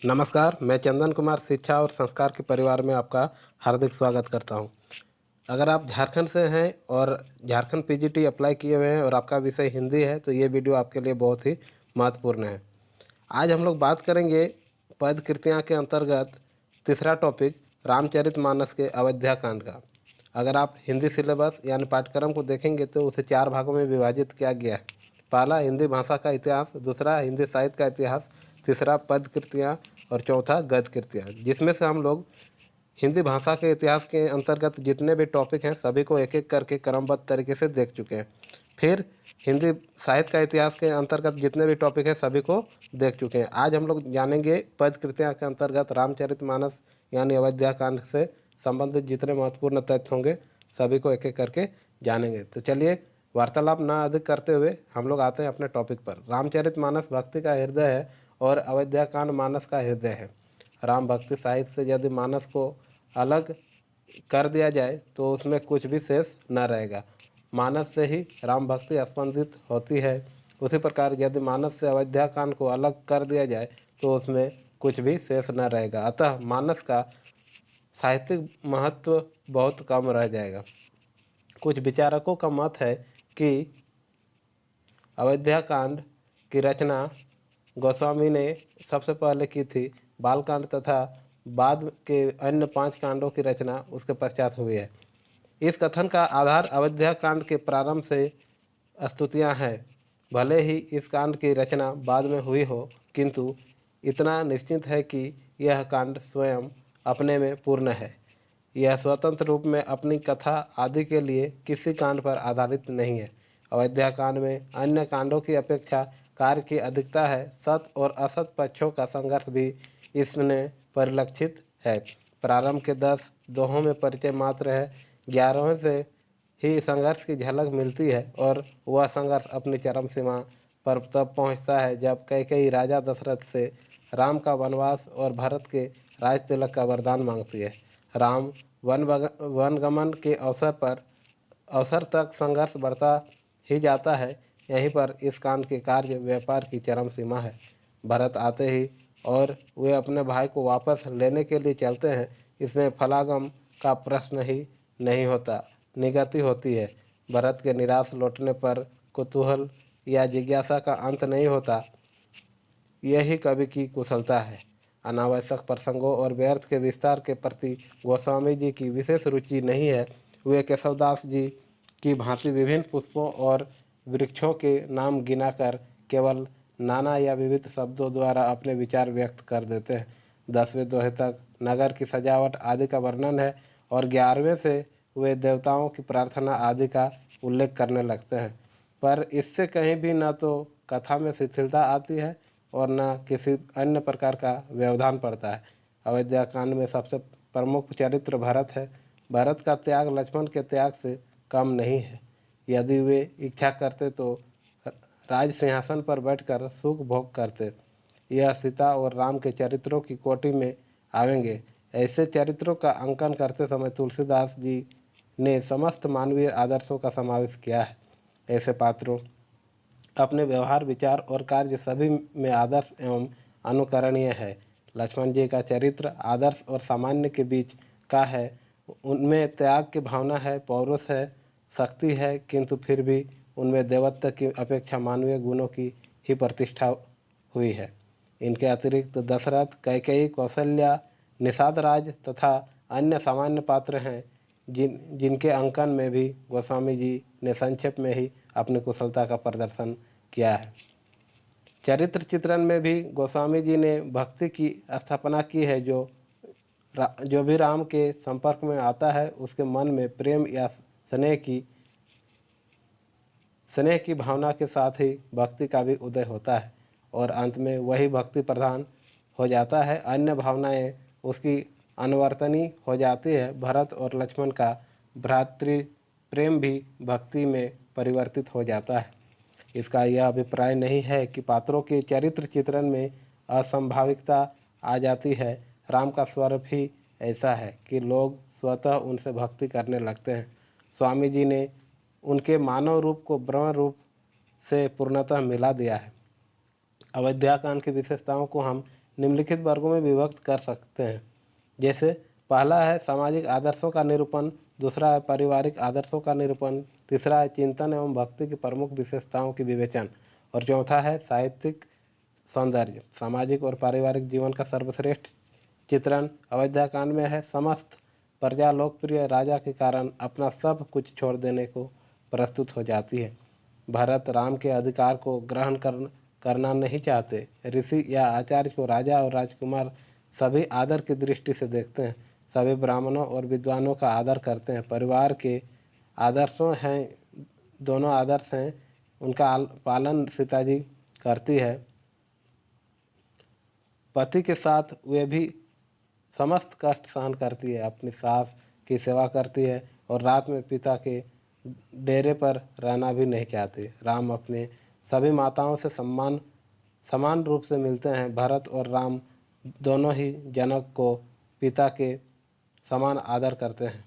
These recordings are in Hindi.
नमस्कार, मैं चंदन कुमार शिक्षा और संस्कार के परिवार में आपका हार्दिक स्वागत करता हूं। अगर आप झारखंड से हैं और झारखंड पीजीटी अप्लाई किए हुए हैं और आपका विषय हिंदी है, तो ये वीडियो आपके लिए बहुत ही महत्वपूर्ण है। आज हम लोग बात करेंगे पद कृतियाँ के अंतर्गत तीसरा टॉपिक रामचरितमानस के अयोध्या कांड का। अगर आप हिंदी सिलेबस यानी पाठ्यक्रम को देखेंगे तो उसे 4 भागों में विभाजित किया गया है। पहला हिंदी भाषा का इतिहास, दूसरा हिंदी साहित्य का इतिहास, तीसरा पद कृतियाँ और चौथा गद्य कृतियाँ, जिसमें से हम लोग हिंदी भाषा के इतिहास के अंतर्गत जितने भी टॉपिक हैं सभी को एक एक करके क्रमबद्ध तरीके से देख चुके हैं। फिर हिंदी साहित्य का इतिहास के अंतर्गत जितने भी टॉपिक हैं सभी को देख चुके हैं। आज हम लोग जानेंगे पद कृतियाँ के अंतर्गत रामचरितमानस यानी अयोध्या कांड से संबंधित जितने महत्वपूर्ण तथ्य होंगे सभी को एक एक करके जानेंगे। तो चलिए वार्तालाप ना अधिक करते हुए हम लोग आते हैं अपने टॉपिक पर। रामचरितमानस भक्ति का हृदय है और अयोध्या कांड मानस का हृदय है। राम भक्ति साहित्य से यदि मानस को अलग कर दिया जाए तो उसमें कुछ भी शेष न रहेगा। मानस से ही राम भक्ति स्पंदित होती है। उसी प्रकार यदि मानस से अयोध्या कांड को अलग कर दिया जाए तो उसमें कुछ भी शेष न रहेगा। अतः मानस का साहित्यिक महत्व बहुत कम रह जाएगा। कुछ विचारकों का मत है कि अयोध्या कांड की रचना गोस्वामी ने सबसे पहले की थी। बालकांड तथा बाद के अन्य 5 कांडों की रचना उसके पश्चात हुई है। इस कथन का आधार अयोध्या कांड के प्रारंभ से स्तुतियाँ हैं। भले ही इस कांड की रचना बाद में हुई हो, किंतु इतना निश्चित है कि यह कांड स्वयं अपने में पूर्ण है। यह स्वतंत्र रूप में अपनी कथा आदि के लिए किसी कांड पर आधारित नहीं है। अयोध्या कांड में अन्य कांडों की अपेक्षा कार्य की अधिकता है। सत और असत पक्षों का संघर्ष भी इसने परिलक्षित है। प्रारंभ के 10 दोहों में परिचय मात्र है। 11वें से ही संघर्ष की झलक मिलती है और वह संघर्ष अपनी चरम सीमा पर तब पहुंचता है जब कैकेयी राजा दशरथ से राम का वनवास और भरत के राज तिलक का वरदान मांगती है। राम वनगमन के अवसर तक संघर्ष बढ़ता ही जाता है। यहीं पर इस कांड के कार्य व्यापार की चरम सीमा है। भरत आते ही और वे अपने भाई को वापस लेने के लिए चलते हैं। इसमें फलागम का प्रश्न ही नहीं होता, निगति होती है। भरत के निराश लौटने पर कुतूहल या जिज्ञासा का अंत नहीं होता। यही कवि की कुशलता है। अनावश्यक प्रसंगों और व्यर्थ के विस्तार के प्रति गोस्वामी जी की विशेष रुचि नहीं है। वे केशवदास जी की भांति विभिन्न पुष्पों और वृक्षों के नाम गिनाकर केवल नाना या विविध शब्दों द्वारा अपने विचार व्यक्त कर देते हैं। 10वें दोहे तक नगर की सजावट आदि का वर्णन है और 11वें से वे देवताओं की प्रार्थना आदि का उल्लेख करने लगते हैं। पर इससे कहीं भी न तो कथा में शिथिलता आती है और न किसी अन्य प्रकार का व्यवधान पड़ता है। अयोध्या कांड में सबसे प्रमुख चरित्र भरत है। भरत का त्याग लक्ष्मण के त्याग से कम नहीं है। यदि वे इच्छा करते तो राज सिंहासन पर बैठकर सुख भोग करते। यह सीता और राम के चरित्रों की कोटि में आवेंगे। ऐसे चरित्रों का अंकन करते समय तुलसीदास जी ने समस्त मानवीय आदर्शों का समावेश किया है। ऐसे पात्रों अपने व्यवहार, विचार और कार्य सभी में आदर्श एवं अनुकरणीय है। लक्ष्मण जी का चरित्र आदर्श और सामान्य के बीच का है। उनमें त्याग की भावना है, पौरुष है, शक्ति है, किंतु फिर भी उनमें देवत्व की अपेक्षा मानवीय गुणों की ही प्रतिष्ठा हुई है। इनके अतिरिक्त दशरथ, कैकेयी, कौशल्या, निषाद राज तथा अन्य सामान्य पात्र हैं जिनके अंकन में भी गोस्वामी जी ने संक्षेप में ही अपनी कुशलता का प्रदर्शन किया है। चरित्र चित्रण में भी गोस्वामी जी ने भक्ति की स्थापना की है। जो भी राम के संपर्क में आता है उसके मन में प्रेम या स्नेह की भावना के साथ ही भक्ति का भी उदय होता है और अंत में वही भक्ति प्रधान हो जाता है। अन्य भावनाएं उसकी अनुवर्तनी हो जाती है। भरत और लक्ष्मण का भ्रातृ प्रेम भी भक्ति में परिवर्तित हो जाता है। इसका यह अभिप्राय नहीं है कि पात्रों के चरित्र चित्रण में असंभाविकता आ जाती है। राम का स्वरूप ही ऐसा है कि लोग स्वतः उनसे भक्ति करने लगते हैं। स्वामी जी ने उनके मानव रूप को ब्रह्म रूप से पूर्णतः मिला दिया है। अयोध्या कांड की विशेषताओं को हम निम्नलिखित वर्गों में विभक्त कर सकते हैं। जैसे पहला है सामाजिक आदर्शों का निरूपण, दूसरा है पारिवारिक आदर्शों का निरूपण, तीसरा है चिंतन एवं भक्ति की प्रमुख विशेषताओं की विवेचन और चौथा है साहित्यिक सौंदर्य। सामाजिक और पारिवारिक जीवन का सर्वश्रेष्ठ चित्रण अयोध्या कांड में है। समस्त प्रजा लोकप्रिय राजा के कारण अपना सब कुछ छोड़ देने को प्रस्तुत हो जाती है। भरत राम के अधिकार को ग्रहण करना नहीं चाहते। ऋषि या आचार्य को राजा और राजकुमार सभी आदर की दृष्टि से देखते हैं। सभी ब्राह्मणों और विद्वानों का आदर करते हैं। परिवार के आदर्शों हैं, दोनों आदर्श हैं, उनका पालन सीता जी करती है। पति के साथ वे भी समस्त कष्ट सहन करती है, अपनी सास की सेवा करती है और रात में पिता के डेरे पर रहना भी नहीं चाहते। राम अपने सभी माताओं से समान रूप से मिलते हैं। भरत और राम दोनों ही जनक को पिता के समान आदर करते हैं।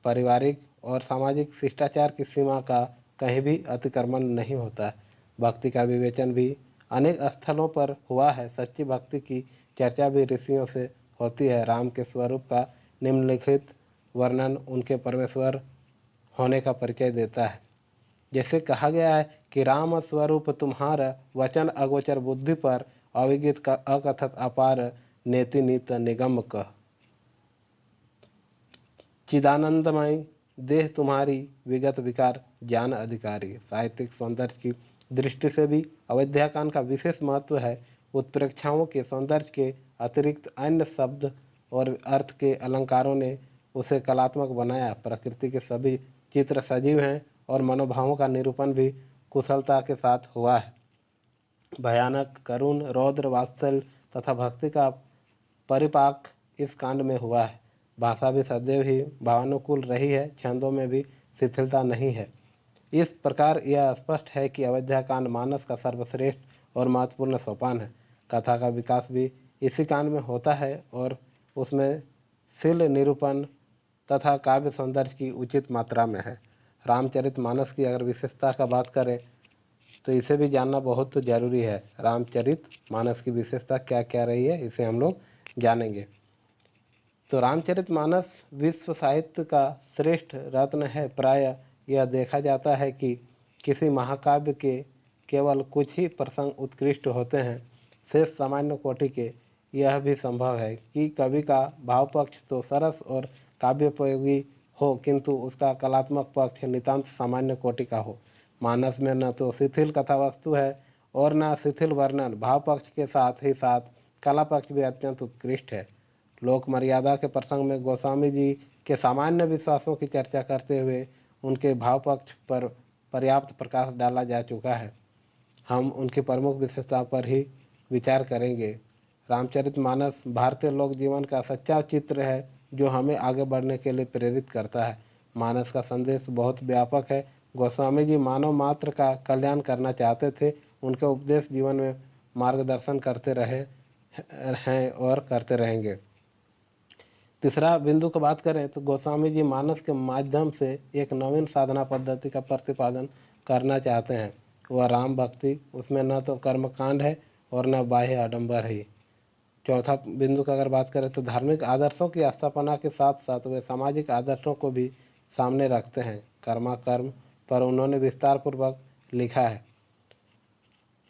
पारिवारिक और सामाजिक शिष्टाचार की सीमा का कहीं भी अतिक्रमण नहीं होता है। भक्ति का विवेचन भी अनेक स्थलों पर हुआ है। सच्ची भक्ति की चर्चा भी ऋषियों से होती है। राम के स्वरूप का निम्नलिखित वर्णन उनके परमेश्वर होने का परिचय देता है। जैसे कहा गया है कि राम स्वरूप तुम्हारा, वचन अगोचर बुद्धि पर, अविगित का अकथत अपार, नेति नीत निगम कह। चिदानंदमय देह तुम्हारी, विगत विकार ज्ञान अधिकारी। साहित्यिक सौंदर्य की दृष्टि से भी अयोध्याकांड का विशेष महत्व है। उत्प्रेक्षाओं के सौंदर्य के अतिरिक्त अन्य शब्द और अर्थ के अलंकारों ने उसे कलात्मक बनाया। प्रकृति के सभी चित्र सजीव हैं और मनोभावों का निरूपण भी कुशलता के साथ हुआ है। भयानक, करुण, रौद्र, वात्सल्य तथा भक्ति का परिपाक इस कांड में हुआ है। भाषा भी सदैव ही भावानुकूल रही है, छंदों में भी शिथिलता नहीं है। इस प्रकार यह स्पष्ट है कि अयोध्या कांड मानस का सर्वश्रेष्ठ और महत्वपूर्ण सोपान है। कथा का विकास भी इसी कांड में होता है और उसमें शिल निरूपण तथा काव्य सौंदर्य की उचित मात्रा में है। रामचरितमानस की अगर विशेषता का बात करें तो इसे भी जानना बहुत जरूरी है। रामचरितमानस की विशेषता क्या क्या रही है, इसे हम लोग जानेंगे। तो रामचरितमानस विश्व साहित्य का श्रेष्ठ रत्न है। प्राय यह देखा जाता है कि किसी महाकाव्य के केवल कुछ ही प्रसंग उत्कृष्ट होते हैं, शेष सामान्य कोटि के। यह भी संभव है कि कवि का भाव पक्ष तो सरस और काव्योपयोगी हो, किंतु उसका कलात्मक पक्ष नितांत सामान्य कोटि का हो। मानस में न तो शिथिल कथा वस्तु है और न शिथिल वर्णन। भाव पक्ष के साथ ही साथ कला पक्ष भी अत्यंत उत्कृष्ट है। लोक मर्यादा के प्रसंग में गोस्वामी जी के सामान्य विश्वासों की चर्चा करते हुए उनके भाव पक्ष पर पर्याप्त प्रकाश डाला जा चुका है। हम उनकी प्रमुख विशेषताओं पर ही विचार करेंगे। रामचरितमानस भारतीय लोक जीवन का सच्चा चित्र है जो हमें आगे बढ़ने के लिए प्रेरित करता है। मानस का संदेश बहुत व्यापक है। गोस्वामी जी मानव मात्र का कल्याण करना चाहते थे। उनके उपदेश जीवन में मार्गदर्शन करते रहे हैं और करते रहेंगे। तीसरा बिंदु की बात करें तो गोस्वामी जी मानस के माध्यम से एक नवीन साधना पद्धति का प्रतिपादन करना चाहते हैं। वह राम भक्ति, उसमें न तो कर्मकांड है और न बाह्य आडंबर है। चौथा बिंदु का अगर बात करें तो धार्मिक आदर्शों की स्थापना के साथ साथ वे सामाजिक आदर्शों को भी सामने रखते हैं। कर्म पर उन्होंने विस्तार पूर्वक लिखा है।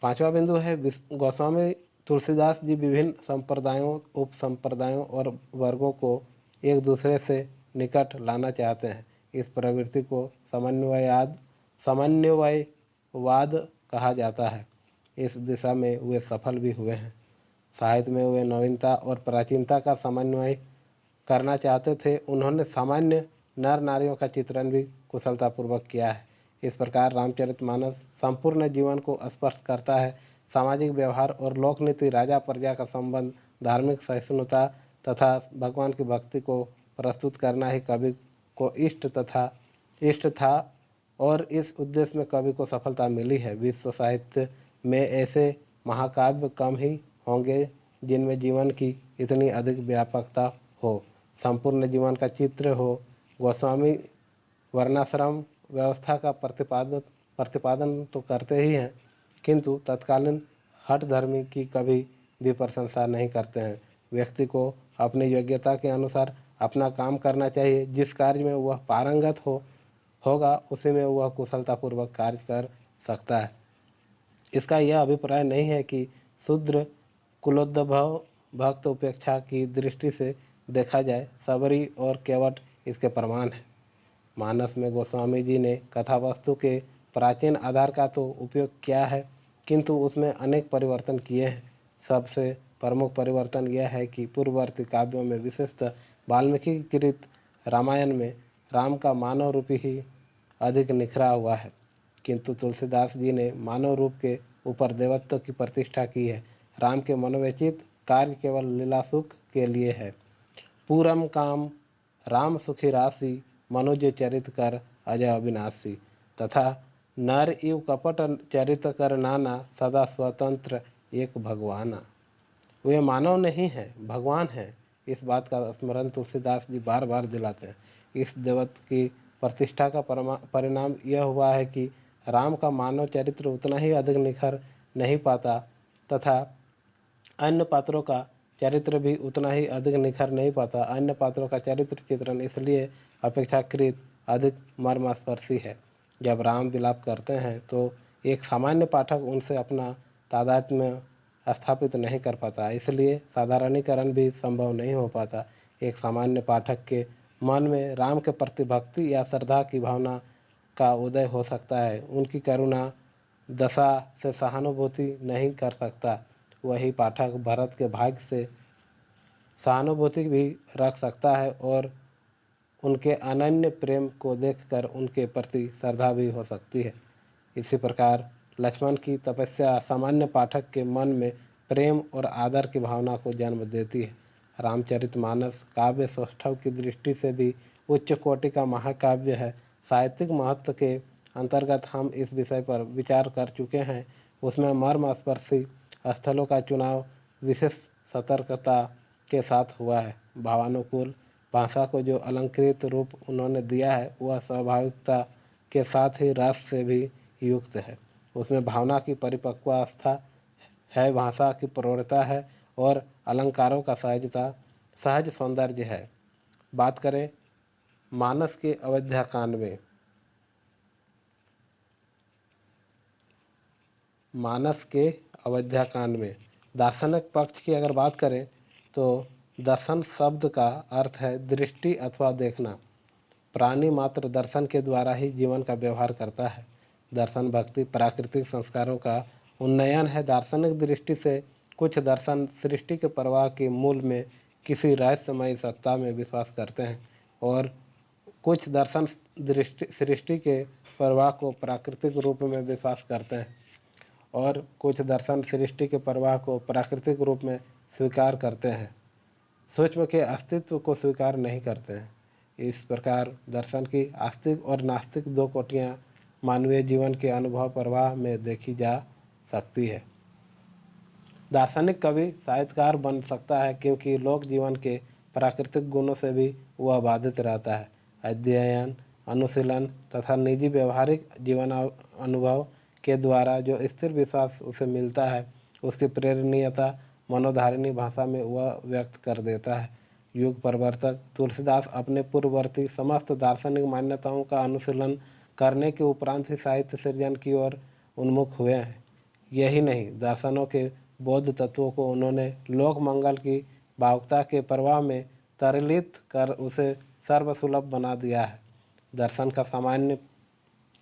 पांचवा बिंदु है गोस्वामी तुलसीदास जी विभिन्न संप्रदायों, उप संप्रदायों और वर्गों को एक दूसरे से निकट लाना चाहते हैं। इस प्रवृत्ति को समन्वयवाद कहा जाता है। इस दिशा में वे सफल भी हुए हैं। साहित्य में वे नवीनता और प्राचीनता का समन्वय करना चाहते थे। उन्होंने सामान्य नर नारियों का चित्रण भी कुशलतापूर्वक किया है। इस प्रकार रामचरितमानस संपूर्ण जीवन को स्पर्श करता है। सामाजिक व्यवहार और लोकनीति, राजा प्रजा का संबंध, धार्मिक सहिष्णुता तथा भगवान की भक्ति को प्रस्तुत करना ही कवि को इष्ट था और इस उद्देश्य में कवि को सफलता मिली है। विश्व साहित्य में ऐसे महाकाव्य कम ही होंगे जिनमें जीवन की इतनी अधिक व्यापकता हो, संपूर्ण जीवन का चित्र हो। गोस्वामी वर्णाश्रम व्यवस्था का प्रतिपादन तो करते ही हैं, किंतु तत्कालीन हठधर्मी की कभी भी प्रशंसा नहीं करते हैं। व्यक्ति को अपनी योग्यता के अनुसार अपना काम करना चाहिए। जिस कार्य में वह पारंगत होगा उसी में वह कुशलतापूर्वक कार्य कर सकता है। इसका यह अभिप्राय नहीं है कि शूद्र कुलोद्भव भक्त उपेक्षा की दृष्टि से देखा जाए। सबरी और केवट इसके प्रमाण है। मानस में गोस्वामी जी ने कथावस्तु के प्राचीन आधार का तो उपयोग किया है, किंतु उसमें अनेक परिवर्तन किए हैं। सबसे प्रमुख परिवर्तन यह है कि पूर्ववर्ती काव्यों में, विशेषतः वाल्मीकि कृत रामायण में, राम का मानव रूप ही अधिक निखरा हुआ है, किंतु तुलसीदास जी ने मानव रूप के ऊपर देवत्व की प्रतिष्ठा की है। राम के मनोवेचित कार्य केवल लीला सुख के लिए है। पूरम काम राम सुखी राशि, मनुज चरित कर अजय अविनाशी, तथा नर इव कपट चरित कर नाना, सदा स्वतंत्र एक भगवाना। वे मानव नहीं है, भगवान है। इस बात का स्मरण तुलसीदास जी बार बार दिलाते हैं। इस देवत्व की प्रतिष्ठा का परिणाम यह हुआ है कि राम का मानव चरित्र उतना ही अधिक निखर नहीं पाता तथा अन्य पात्रों का चरित्र भी उतना ही अधिक निखर नहीं पाता। अन्य पात्रों का चरित्र चित्रण इसलिए अपेक्षाकृत अधिक मर्मस्पर्शी है। जब राम विलाप करते हैं तो एक सामान्य पाठक उनसे अपना तादात्म्य स्थापित नहीं कर पाता, इसलिए साधारणीकरण भी संभव नहीं हो पाता। एक सामान्य पाठक के मन में राम के प्रति भक्ति या श्रद्धा की भावना का उदय हो सकता है। उनकी करुणा दशा से सहानुभूति नहीं कर सकता। वही पाठक भरत के भाग्य से सहानुभूति भी रख सकता है और उनके अनन्य प्रेम को देखकर उनके प्रति श्रद्धा भी हो सकती है। इसी प्रकार लक्ष्मण की तपस्या सामान्य पाठक के मन में प्रेम और आदर की भावना को जन्म देती है। रामचरितमानस काव्य सौष्ठव की दृष्टि से भी उच्च कोटि का महाकाव्य है। साहित्यिक महत्व के अंतर्गत हम इस विषय पर विचार कर चुके हैं। उसमें मर्मस्पर्शी स्थलों का चुनाव विशेष सतर्कता के साथ हुआ है। भावानुकूल भाषा को जो अलंकृत रूप उन्होंने दिया है वह स्वाभाविकता के साथ ही रस से भी युक्त है। उसमें भावना की परिपक्वावस्था है, भाषा की प्रौढ़ता है और अलंकारों का सहज सौंदर्य है। बात करें मानस के अयोध्या कांड में, मानस के अयोध्या कांड में दार्शनिक पक्ष की अगर बात करें तो दर्शन शब्द का अर्थ है दृष्टि अथवा देखना। प्राणी मात्र दर्शन के द्वारा ही जीवन का व्यवहार करता है। दर्शन भक्ति प्राकृतिक संस्कारों का उन्नयन है। दार्शनिक दृष्टि से कुछ दर्शन सृष्टि के प्रवाह के मूल में किसी रहस्यमयी सत्ता में विश्वास करते हैं और कुछ दर्शन सृष्टि के प्रवाह को प्राकृतिक रूप में विश्वास करते हैं और कुछ दर्शन सृष्टि के प्रवाह को प्राकृतिक रूप में स्वीकार करते हैं, सूक्ष्म के अस्तित्व को स्वीकार नहीं करते हैं। इस प्रकार दर्शन की आस्तिक और नास्तिक दो कोटियाँ मानवीय जीवन के अनुभव प्रवाह में देखी जा सकती है। दार्शनिक कवि साहित्यकार बन सकता है क्योंकि लोक जीवन के प्राकृतिक गुणों से भी वह बाधित रहता है। अध्ययन, अनुशीलन तथा निजी व्यवहारिक जीवन अनुभव के द्वारा जो स्थिर विश्वास उसे मिलता है उसकी प्रेरणीयता मनोधारिणी भाषा में वह व्यक्त कर देता है। युग प्रवर्तक तुलसीदास अपने पूर्ववर्ती समस्त दार्शनिक मान्यताओं का अनुशीलन करने के उपरांत ही साहित्य सृजन की ओर उन्मुख हुए हैं। यही नहीं, दर्शनों के बौद्ध तत्वों को उन्होंने लोक मंगल की भावुकता के प्रवाह में तरलित कर उसे सर्वसुलभ बना दिया है। दर्शन का सामान्य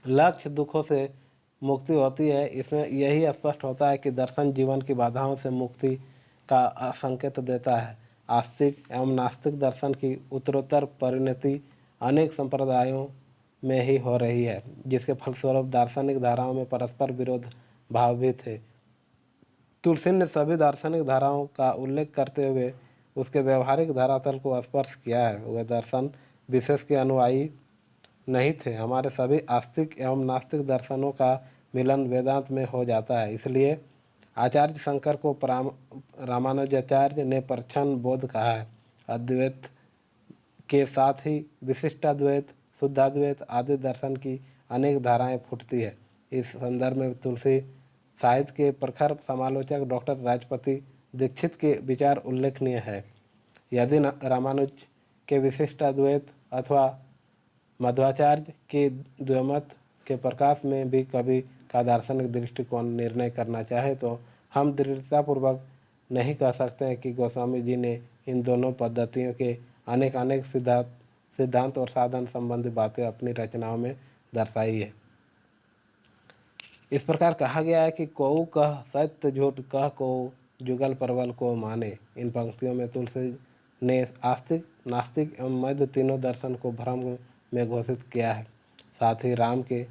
लक्ष्य दुखों से मुक्ति होती है। इसमें यही स्पष्ट होता है कि दर्शन जीवन की बाधाओं से मुक्ति का संकेत देता है। आस्तिक एवं नास्तिक दर्शन की उत्तरोत्तर परिणति अनेक संप्रदायों में ही हो रही है, जिसके फलस्वरूप दार्शनिक धाराओं में परस्पर विरोध भाव भी थे। तुलसी ने सभी दार्शनिक धाराओं का उल्लेख करते हुए उसके व्यवहारिक धरातल को स्पर्श किया है। वह दर्शन विशेष के अनुयायी नहीं थे। हमारे सभी आस्तिक एवं नास्तिक दर्शनों का मिलन वेदांत में हो जाता है। इसलिए आचार्य शंकर को रामानुजाचार्य ने प्रच्छन्न बोध कहा है। अद्वैत के साथ ही विशिष्टाद्वैत, शुद्धाद्वैत आदि दर्शन की अनेक धाराएं फूटती है। इस संदर्भ में तुलसी साहित्य के प्रखर समालोचक डॉक्टर राजपति दीक्षित के विचार उल्लेखनीय है। यदि रामानुज के विशिष्ट अद्वैत अथवा मध्वाचार्य के द्वैमत के प्रकाश में भी कभी का दार्शनिक दृष्टिकोण निर्णय करना चाहे तो हम दृढ़तापूर्वक नहीं कह सकते हैं कि गोस्वामी जी ने इन दोनों पद्धतियों के अनेक सिद्धांत और साधन संबंधी बातें अपनी रचनाओं में दर्शाई है। इस प्रकार कहा गया है कि कोऊ कह सत्य झूठ कह को जुगल परवल को माने। इन पंक्तियों में तुलसी ने आस्तिक नास्तिक एवं मध्य तीनों दर्शन को भ्रम में घोषित किया है। साथ ही राम के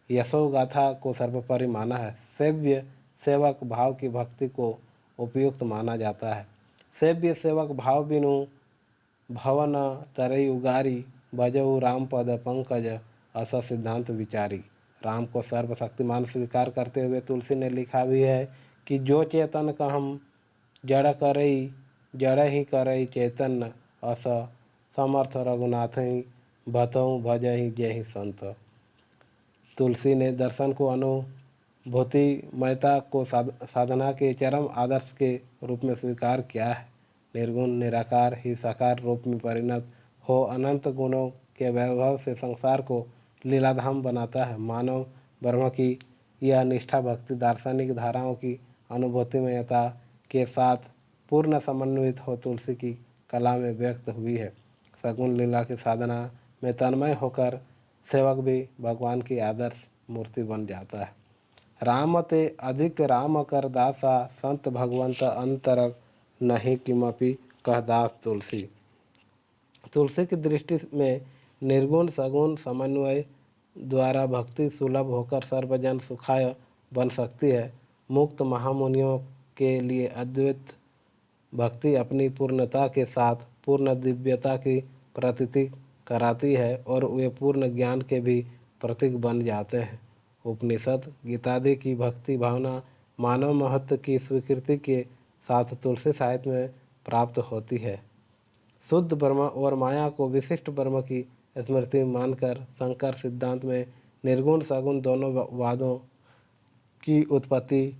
यशो गाथा को सर्वोपरि माना है। सेव्य सेवक भाव की भक्ति को उपयुक्त माना जाता है। सेव्य सेवक भाव बिनु भवन तरई उगारी बजऊ राम पद पंकज ऐसा सिद्धांत विचारी। राम को सर्वशक्तिमान स्वीकार करते हुए तुलसी ने लिखा भी है कि जो चेतन का हम जड़ करई जड़ ही करई चैतन्य अस समर्थ रघुनाथ ही भतऊ भजहि जय ही संत। तुलसी ने दर्शन को अनुभूतिमयता को साधना के चरम आदर्श के रूप में स्वीकार किया है। निर्गुण निराकार ही साकार रूप में परिणत हो अनंत गुणों के वैभव से संसार को लीलाधाम बनाता है। मानव ब्रह्म की यह निष्ठा भक्ति दार्शनिक धाराओं की अनुभूतिमयता के साथ पूर्ण समन्वित हो तुलसी की कला में व्यक्त हुई है। सगुण लीला की साधना में तन्मय होकर सेवक भी भगवान की आदर्श मूर्ति बन जाता है। राम ते अधिक राम कर दासा संत भगवंत अंतर नहीं किमपि कह दास तुलसी। तुलसी की दृष्टि में निर्गुण सगुण समन्वय द्वारा भक्ति सुलभ होकर सर्वजन सुखाय बन सकती है। मुक्त महामुनियों के लिए अद्वैत भक्ति अपनी पूर्णता के साथ पूर्ण दिव्यता की प्रतीति कराती है और वे पूर्ण ज्ञान के भी प्रतीक बन जाते हैं। उपनिषद गीतादि की भक्ति भावना मानव महत्व की स्वीकृति के साथ तुलसी साहित्य में प्राप्त होती है। शुद्ध ब्रह्म और माया को विशिष्ट ब्रह्म की स्मृति मानकर शंकर सिद्धांत में निर्गुण सगुण दोनों वादों की उत्पत्ति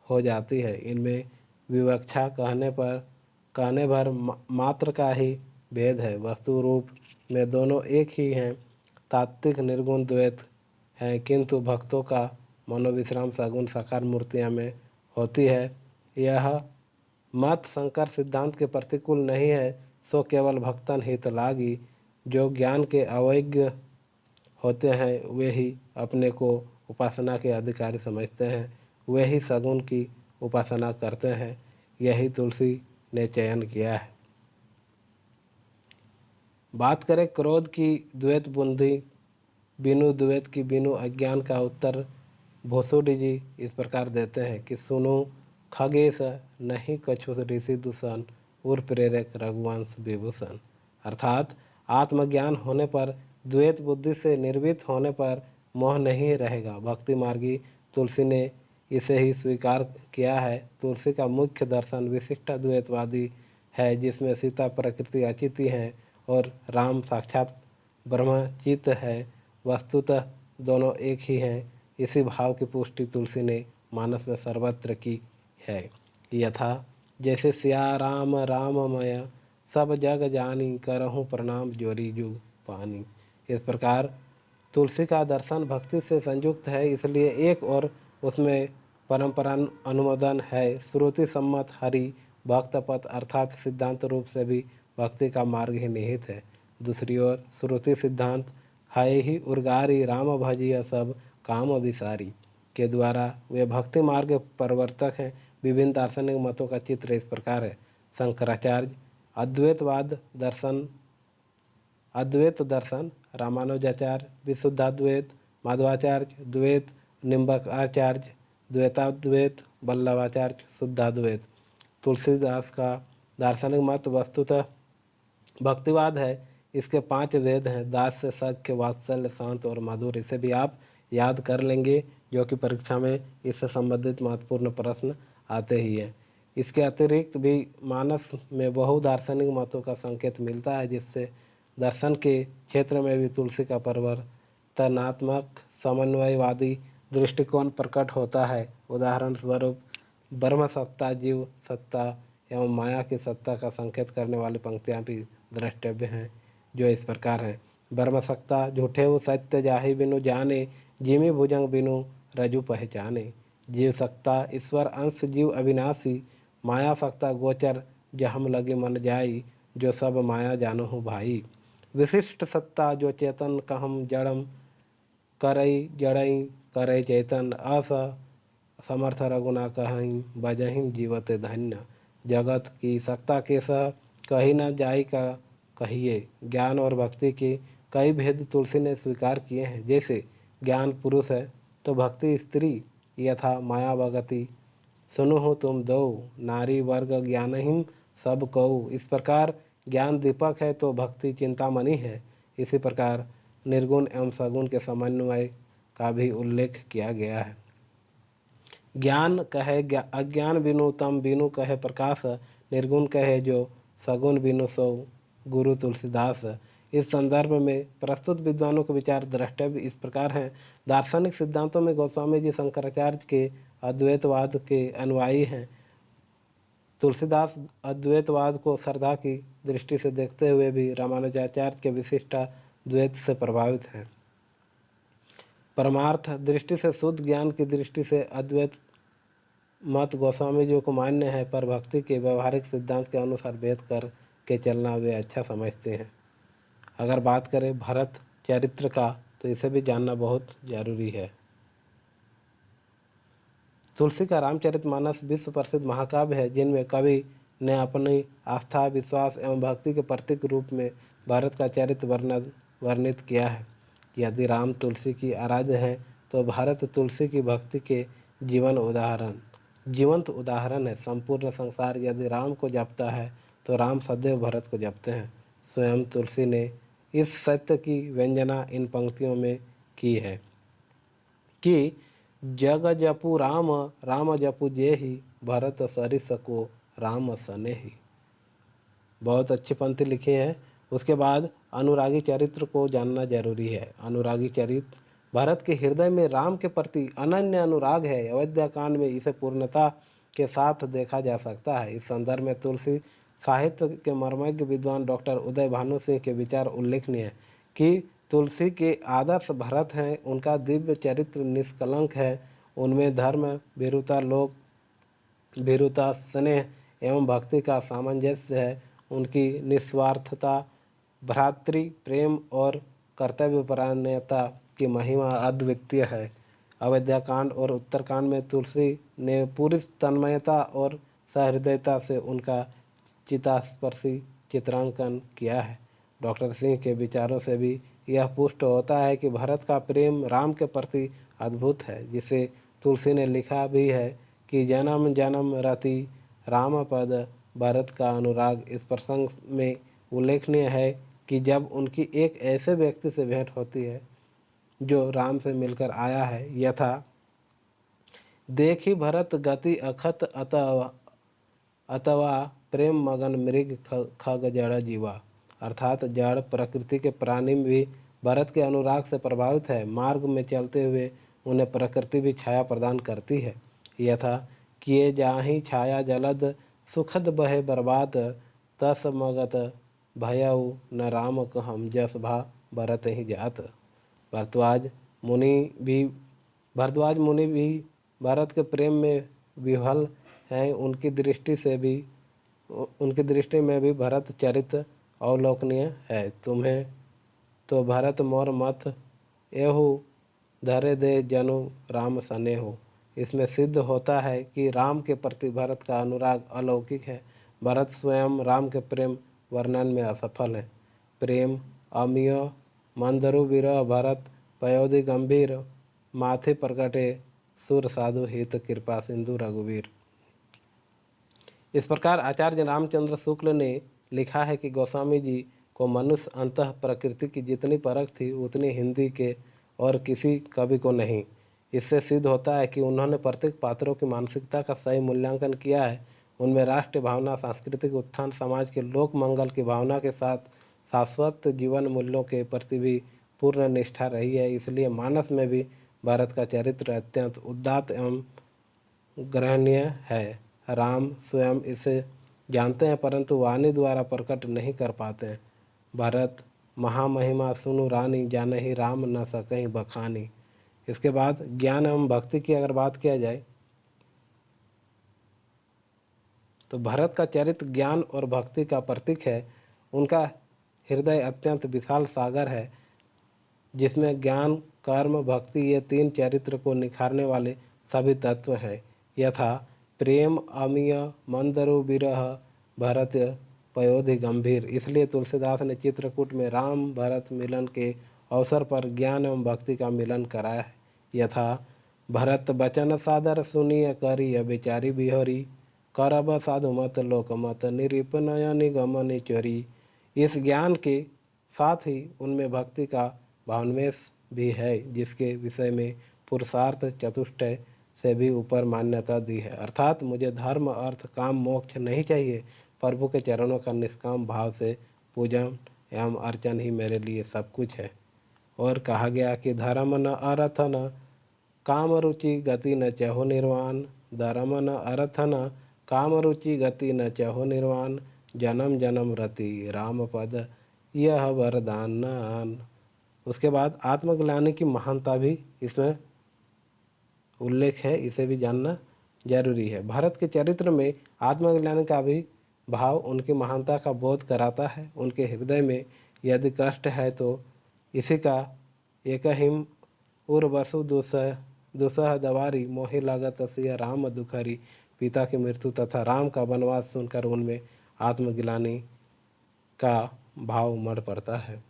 हो जाती है। इनमें विवक्षा कहने भर मात्र का ही भेद है। वस्तु रूप में दोनों एक ही हैं। तात्विक निर्गुण द्वैत है, किंतु भक्तों का मनोविश्राम सगुण साकार मूर्तियां में होती है। यह मत शंकर सिद्धांत के प्रतिकूल नहीं है, सो केवल भक्तन हित लागी। जो ज्ञान के अवैज्ञ होते हैं वे ही अपने को उपासना के अधिकारी समझते हैं, वे ही सगुण की उपासना करते हैं। यही तुलसी ने चयन किया है। बात करें क्रोध की द्वैत बुद्धि बिनु द्वैत की बिनु अज्ञान का उत्तर भोसुडी जी इस प्रकार देते हैं कि सुनो खगेश नहीं कछु ऋषि दूषण उर प्रेरक रघुवंश विभूषण। अर्थात आत्मज्ञान होने पर द्वैत बुद्धि से निर्भीत होने पर मोह नहीं रहेगा। भक्ति मार्गी तुलसी ने इसे ही स्वीकार किया है। तुलसी का मुख्य दर्शन विशिष्ट द्वैतवादी है, जिसमें सीता प्रकृति अचिति है और राम साक्षात ब्रह्मचित है। वस्तुतः दोनों एक ही हैं। इसी भाव की पुष्टि तुलसी ने मानस में सर्वत्र की है। यथा जैसे सिया राम राममय सब जग जानी करहूँ प्रणाम जोरी जुग पानी। इस प्रकार तुलसी का दर्शन भक्ति से संयुक्त है, इसलिए एक और उसमें परंपरा अनुमोदन है। श्रुति सम्मत हरि भक्त पथ अर्थात सिद्धांत रूप से भी भक्ति का मार्ग ही निहित है। दूसरी ओर श्रुति सिद्धांत है ही उर्गारी राम भजिया सब काम विसारी के द्वारा वे भक्ति मार्ग प्रवर्तक हैं। विभिन्न दार्शनिक मतों का चित्र इस प्रकार है। शंकराचार्य अद्वैत दर्शन, रामानुजाचार्य विशुद्धाद्वैत, माधवाचार्य द्वैत, निम्बकाचार्य द्वैताद्वैत, वल्लभाचार्य शुद्धाद्वैत। तुलसीदास का दार्शनिक मत वस्तुतः भक्तिवाद है। इसके 5 वेद हैं, दास्य सख्य वात्सल्य शांत और मधुर। इसे भी आप याद कर लेंगे, जो कि परीक्षा में इससे संबंधित महत्वपूर्ण प्रश्न आते ही हैं। इसके अतिरिक्त भी मानस में बहु दार्शनिक मतों का संकेत मिलता है, जिससे दर्शन के क्षेत्र में भी तुलसी का परिवर्तनात्मक समन्वयवादी दृष्टिकोण प्रकट होता है। उदाहरण स्वरूप ब्रह्म सत्ता, जीव सत्ता एवं माया की सत्ता का संकेत करने वाली पंक्तियाँ भी द्रष्टव्य हैं, जो इस प्रकार हैं। ब्रह्म सत्ता, झूठे वो सत्य जाहि बिनु जाने, जिमि भुजंग बिनु रजु पहचाने। जीव सत्ता, ईश्वर अंश जीव अविनाशी, माया सत्ता गोचर जहम लगे मन जाई, जो सब माया जानो हूँ भाई। विशिष्ट सत्ता, जो चेतन कहम जड़म, करई जड़ई करई चेतन, अस समर्थ रघुना कहीं बजहिं जीवत धन्य। जगत की सत्ता के सह कही न जाई का कहिए। ज्ञान और भक्ति के कई भेद तुलसी ने स्वीकार किए हैं। जैसे ज्ञान पुरुष है तो भक्ति स्त्री, यथा माया भगति सुनो हो तुम दो, नारी वर्ग ज्ञानहीन सब कऊ। इस प्रकार ज्ञान दीपक है तो भक्ति चिंतामणि है। इसी प्रकार निर्गुण एवं सगुण के समन्वय का भी उल्लेख किया गया है। ज्ञान कहे अज्ञान बिनु तम बिनु कहे प्रकाश, निर्गुण कहे जो सगुण बिनु सो गुरु तुलसीदास। इस संदर्भ में प्रस्तुत विद्वानों के विचार द्रष्टव्य इस प्रकार हैं। दार्शनिक सिद्धांतों में गोस्वामी जी शंकराचार्य के अद्वैतवाद के अनुयायी हैं। तुलसीदास अद्वैतवाद को श्रद्धा की दृष्टि से देखते हुए भी रामानुजाचार्य के विशिष्टाद्वैत से प्रभावित हैं। परमार्थ दृष्टि से शुद्ध ज्ञान की दृष्टि से अद्वैत मत गोस्वामी जी को मान्य है, पर भक्ति के व्यवहारिक सिद्धांत के अनुसार भेद कर के चलना वे अच्छा समझते हैं। अगर बात करें भरत चरित्र का तो इसे भी जानना बहुत जरूरी है। तुलसी का रामचरितमानस विश्व प्रसिद्ध महाकाव्य है, जिनमें कवि ने अपनी आस्था, विश्वास एवं भक्ति के प्रतीक रूप में भरत का चरित्र वर्णित किया है। यदि राम तुलसी की आराध्य हैं तो भरत तुलसी की भक्ति के जीवंत उदाहरण है। संपूर्ण संसार यदि राम को जपता है तो राम सदैव भरत को जपते हैं। स्वयं तुलसी ने इस सत्य की व्यंजना इन पंक्तियों में की है कि जग जपु राम, राम जपु जेहि, भरत सरिस को राम सनेहि। बहुत अच्छी पंक्ति लिखी है। उसके बाद अनुरागी चरित्र को जानना जरूरी है। अनुरागी चरित्र भरत के हृदय में राम के प्रति अनन्य अनुराग है। अयोध्या कांड में इसे पूर्णता के साथ देखा जा सकता है। इस संदर्भ में तुलसी साहित्य के मर्मज्ञ विद्वान डॉक्टर उदय भानु सिंह के विचार उल्लेखनीय है कि तुलसी के आदर्श भरत हैं। उनका दिव्य चरित्र निष्कलंक है। उनमें धर्म, भीरुता, स्नेह एवं भक्ति का सामंजस्य है। उनकी निस्वार्थता, भ्रातृ प्रेम और कर्तव्यपरायणता की महिमा अद्वितीय है। अयोध्याकांड और उत्तरकांड में तुलसी ने पूरी तन्मयता और सहृदयता से उनका चितास्पर्शी चित्रांकन किया है। डॉक्टर सिंह के विचारों से भी यह पुष्ट होता है कि भरत का प्रेम राम के प्रति अद्भुत है, जिसे तुलसी ने लिखा भी है कि जन्म जन्म रति राम पद। भरत का अनुराग इस प्रसंग में उल्लेखनीय है कि जब उनकी एक ऐसे व्यक्ति से भेंट होती है जो राम से मिलकर आया है, यथा देखी भरत गति अखत अथवा प्रेम मगन मृग खग जड़ जीवा। अर्थात जड़ प्रकृति के प्राणी भी भरत के अनुराग से प्रभावित है। मार्ग में चलते हुए उन्हें प्रकृति भी छाया प्रदान करती है। यथा किए जाहि छाया जलद, सुखद बहे बर्बाद, तस मगत भयउ न राम कहम, जस भा भरत ही जात। भरद्वाज मुनि भी भरत के प्रेम में विह्वल हैं। उनकी दृष्टि में भी भरत चरित्र अवलोकनीय है। तुम्हें तो भरत मोर मत एहु, धरे दे जनु राम सने हो। इसमें सिद्ध होता है कि राम के प्रति भरत का अनुराग अलौकिक है। भरत स्वयं राम के प्रेम वर्णन में असफल है। प्रेम अमिय मंदरु विरह भरत, पयोधि गंभीर माथे प्रगटे, सुर साधु हित कृपा सिंधु रघुवीर। इस प्रकार आचार्य रामचंद्र शुक्ल ने लिखा है कि गोस्वामी जी को मनुष्य अंतः प्रकृति की जितनी परख थी उतनी हिंदी के और किसी कवि को नहीं। इससे सिद्ध होता है कि उन्होंने प्रत्येक पात्रों की मानसिकता का सही मूल्यांकन किया है। उनमें राष्ट्रीय भावना, सांस्कृतिक उत्थान, समाज के लोक मंगल की भावना के साथ शाश्वत जीवन मूल्यों के प्रति भी पूर्ण निष्ठा रही है। इसलिए मानस में भी भारत का चरित्र अत्यंत उदात्त एवं ग्रहणीय है। राम स्वयं इसे जानते हैं परंतु वाणी द्वारा प्रकट नहीं कर पाते हैं। भरत महामहिमा सुनु रानी, जानहि राम न सकहीं बखानी। इसके बाद ज्ञान एवं भक्ति की अगर बात किया जाए तो भरत का चरित्र ज्ञान और भक्ति का प्रतीक है। उनका हृदय अत्यंत विशाल सागर है जिसमें ज्ञान कर्म भक्ति ये तीन चरित्र को निखारने वाले सभी तत्व हैं। यथा प्रेम अमीय मंदरु विरह भरत पयोधि गंभीर। इसलिए तुलसीदास ने चित्रकूट में राम भरत मिलन के अवसर पर ज्ञान एवं भक्ति का मिलन कराया है। यथा भरत बचन सादर सुनिय करिय विचारी बिहरी, करब साधु मत लोक मत निरिप नय निगम निचोरी। इस ज्ञान के साथ ही उनमें भक्ति का भावान्वेष भी है जिसके विषय में पुरुषार्थ चतुष्टय से भी ऊपर मान्यता दी है। अर्थात मुझे धर्म अर्थ काम मोक्ष नहीं चाहिए, प्रभु के चरणों का निष्काम भाव से पूजन एवं अर्चन ही मेरे लिए सब कुछ है। और कहा गया कि धर्म न अर्थ न काम रुचि गति न चहो निर्वाण, धर्म न अर्थ न काम रुचि गति न चहो निर्वाण, जन्म जन्म रति राम पद यह वरदान। उसके बाद आत्मग्लानि की महानता भी इसमें उल्लेख है, इसे भी जानना जरूरी है। भारत के चरित्र में आत्मग्लानि का भी भाव उनकी महानता का बोध कराता है। उनके हृदय में यदि कष्ट है तो इसी का एक हिम उर्वसु दुसह दवारी मोहि लागत सिया राम दुखरी। पिता की मृत्यु तथा राम का वनवास सुनकर उनमें आत्मग्लानि का भाव उमड़ पड़ता है।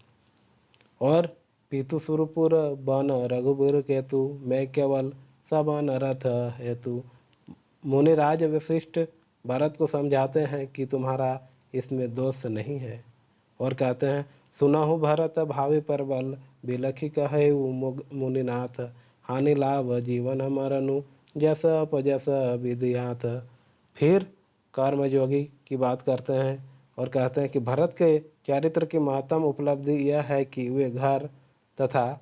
और पीतु सुरपुर बन रघुबीर केतु, मैं केवल सबन रथ हेतु। मुनिराज वशिष्ठ भरत को समझाते हैं कि तुम्हारा इसमें दोष नहीं है और कहते हैं सुनहु भरत भावी परबल, बिलखी कहे मुनिनाथ, हानि लाभ जीवन मरनु जस अपजस विधियाथ। फिर कर्मयोगी की बात करते हैं और कहते हैं कि भरत के चरित्र की महत्तम उपलब्धि यह है कि वे घर तथा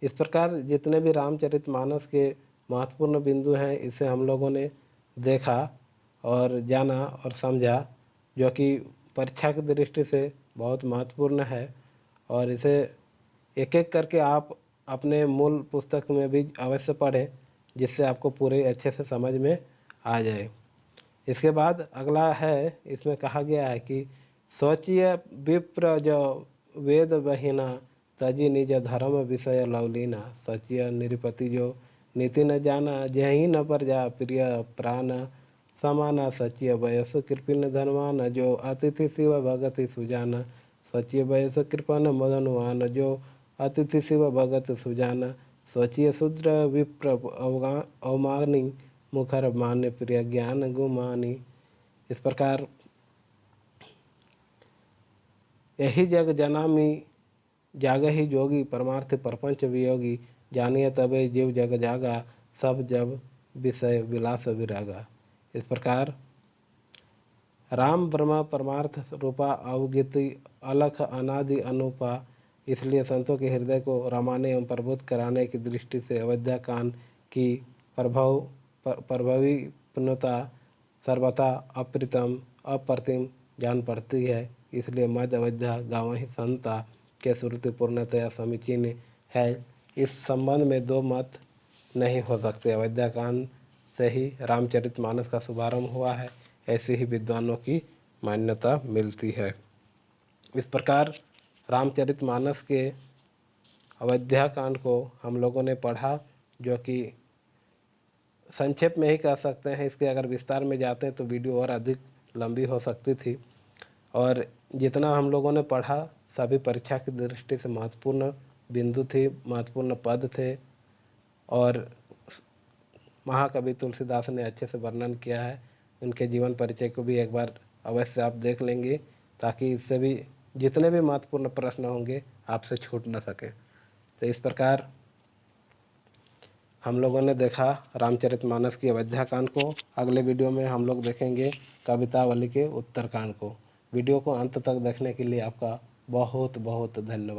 इस प्रकार जितने भी रामचरितमानस के महत्वपूर्ण बिंदु हैं इसे हम लोगों ने देखा और जाना और समझा, जो कि परीक्षा की दृष्टि से बहुत महत्वपूर्ण है। और इसे एक एक करके आप अपने मूल पुस्तक में भी अवश्य पढ़ें जिससे आपको पूरे अच्छे से समझ में आ जाए। इसके बाद अगला है, इसमें कहा गया है कि स्वकीय विप्र जो वेद बहिना, तजी निज धर्म विषय लवलीना। स्वकीय निरपति जो नीति न जाना, जही न प्रजा प्रिय प्राण समाना। सचिय वयस कृपिन धनवान, जो अतिथि शिव भगति सुजाना। स्वकीय वयस कृपन मदनवान, जो अतिथि शिव भगत सुजाना। स्वकीय शूद्र विप्र अवमानी, मुखर मान्य प्रिय ज्ञान गुमानी। इस प्रकार यही जग जनामी जागहि जोगी, परमार्थ प्रपंच वियोगी। जानिए तबे जीव जग जागा, सब जब विषय विलास विरागा। इस प्रकार राम ब्रह्म परमार्थ रूपा, अवगिति अलख अनादि अनुपा। इसलिए संतों के हृदय को रमाने एवं प्रबुद्ध कराने की दृष्टि से अयोध्या कांड की प्रभावीपनता सर्वथा अप्रीतम अप्रतिम जान पड़ती है। इसलिए मध्य अयोध्या गाँव ही संता के श्रुति पूर्णतया समीचीन है। इस संबंध में दो मत नहीं हो सकते। अयोध्या कांड से ही रामचरितमानस का शुभारंभ हुआ है, ऐसे ही विद्वानों की मान्यता मिलती है। इस प्रकार रामचरितमानस के अयोध्या कांड को हम लोगों ने पढ़ा, जो कि संक्षेप में ही कह सकते हैं। इसके अगर विस्तार में जाते हैं तो वीडियो और अधिक लंबी हो सकती थी। और जितना हम लोगों ने पढ़ा सभी परीक्षा की दृष्टि से महत्वपूर्ण बिंदु थे, महत्वपूर्ण पद थे। और महाकवि तुलसीदास ने अच्छे से वर्णन किया है। उनके जीवन परिचय को भी एक बार अवश्य आप देख लेंगे, ताकि इससे भी जितने भी महत्वपूर्ण प्रश्न होंगे आपसे छूट न सके। तो इस प्रकार हम लोगों ने देखा रामचरितमानस की अयोध्या कांड को। अगले वीडियो में हम लोग देखेंगे कवितावली के उत्तरकांड को। वीडियो को अंत तक देखने के लिए आपका बहुत बहुत धन्यवाद।